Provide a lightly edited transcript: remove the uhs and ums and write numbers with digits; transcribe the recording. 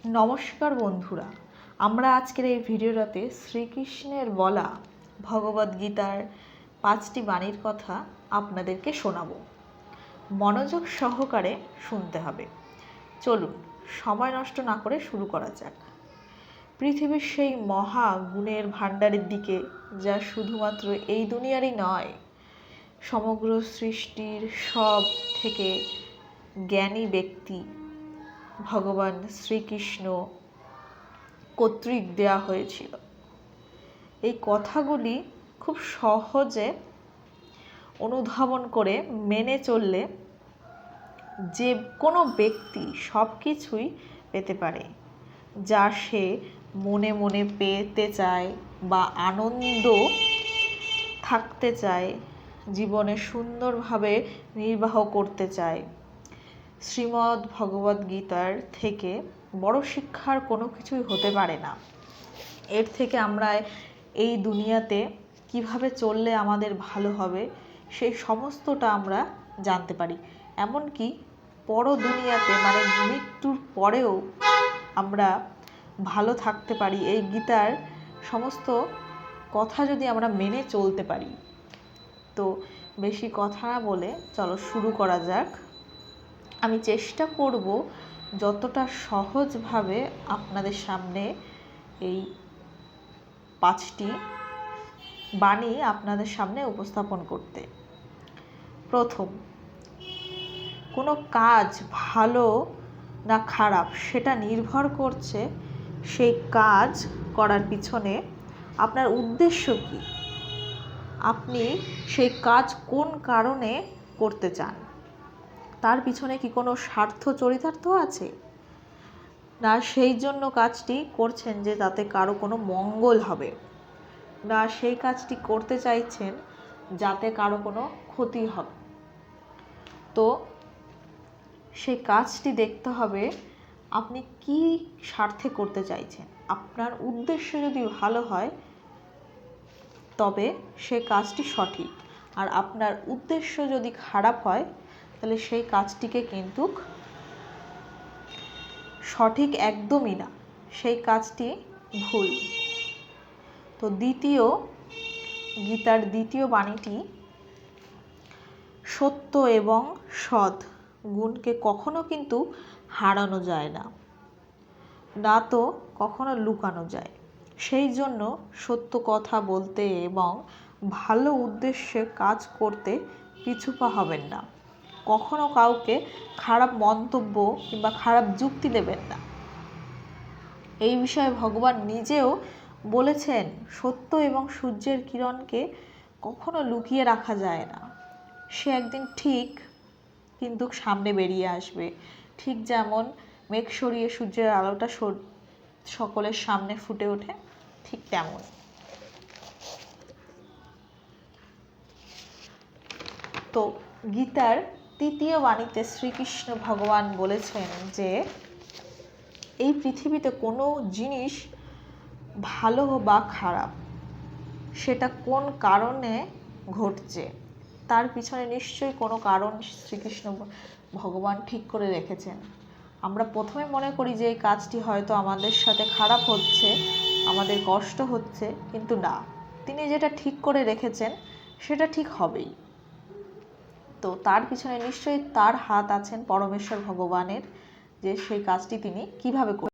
নমস্কার বন্ধুরা, আমরা আজকের এই ভিডিওটাতে শ্রীকৃষ্ণের বলা ভগবদ্গীতার 5টি বাণীর কথা আপনাদেরকে শোনাবো। মনোযোগ সহকারে শুনতে হবে। চলুন সময় নষ্ট না করে শুরু করা যাক। পৃথিবীর সেই মহা গুণের ভাণ্ডারের দিকে, যা শুধুমাত্র এই দুনিয়ারই নয়, সমগ্র সৃষ্টির সব থেকে জ্ঞানী ব্যক্তি ভগবান শ্রীকৃষ্ণ কর্তৃক দেয়া হয়েছিল। এই কথাগুলি খুব সহজে অনুধাবন করে মেনে চললে যে কোনো ব্যক্তি সব কিছুই পেতে পারে, যা সে মনে মনে পেতে চায় বা আনন্দ থাকতে চায়, জীবনে সুন্দরভাবে নির্বাহ করতে চায়। শ্রীমদ্ ভগবদ্গীতার থেকে বড় শিক্ষার কোনো কিছুই হতে পারে না। এর থেকে আমরা এই দুনিয়াতে কিভাবে চললে আমাদের ভালো হবে সেই সমস্তটা আমরা জানতে পারি। এমনকি পর দুনিয়াতে মানে মৃত্যুর পরেও আমরা ভালো থাকতে পারি এই গীতার সমস্ত কথা যদি আমরা মেনে চলতে পারি। তো বেশি কথা না বলে চলো শুরু করা যাক। আমি চেষ্টা করব যতটা সহজভাবে আপনাদের সামনে এই 5টি বাণী আপনাদের সামনে উপস্থাপন করতে। প্রথম, কোনো কাজ ভালো না খারাপ সেটা নির্ভর করছে সেই কাজ করার পিছনে আপনার উদ্দেশ্য কী। আপনি সেই কাজ কোন কারণে করতে চান? তার পিছনে কি কোনো স্বার্থ চরিতার্থ আছে, না সেই জন্য কাজটি করছেন যে তাতে কারো কোনো মঙ্গল হবে, না সেই কাজটি করতে চাইছেন যাতে কারো কোনো ক্ষতি হবে? তো সেই কাজটি দেখতে হবে আপনি কি স্বার্থে করতে চাইছেন। আপনার উদ্দেশ্য যদি ভালো হয় তবে সে কাজটি সঠিক, আর আপনার উদ্দেশ্য যদি খারাপ হয় তাহলে সেই কাজটিকে কিন্তু সঠিক একদমই না, সেই কাজটি ভুল। তো গীতার দ্বিতীয় বাণীটি, সত্য এবং সৎ গুণকে কখনো কিন্তু হারানো যায় না, না তো কখনো লুকানো যায়। সেই জন্য সত্য কথা বলতে এবং ভালো উদ্দেশ্যে কাজ করতে পিছুপা হবেন না। কখনো কাউকে খারাপ মন্তব্য কিংবা খারাপ যুক্তি দেবেন না। এই বিষয়ে ভগবান নিজেও বলেছেন, সত্য এবং সূর্যের কিরণকে কখনো লুকিয়ে রাখা যায় না। সে একদিন ঠিক কিন্তু সামনে বেরিয়ে আসবে। ঠিক যেমন মেঘ সরিয়ে সূর্যের আলোটা সকলের সামনে ফুটে ওঠে, ঠিক তেমন। তো গীতার তৃতীয় বাণীতে শ্রীকৃষ্ণ ভগবান বলেছেন যে এই পৃথিবীতে কোনো জিনিস ভালো বা খারাপ সেটা কোন কারণে ঘটছে, তার পিছনে নিশ্চয়ই কোনো কারণ শ্রীকৃষ্ণ ভগবান ঠিক করে রেখেছেন। আমরা প্রথমে মনে করি যে এই কাজটি হয়তো আমাদের সাথে খারাপ হচ্ছে, আমাদের কষ্ট হচ্ছে, কিন্তু না, তিনি যেটা ঠিক করে রেখেছেন সেটা ঠিক হবেই। তো তার পিছনে নিশ্চয়ই তার হাত আছেন পরমেশ্বর ভগবানের, যে সেই কাজটি তিনি কিভাবে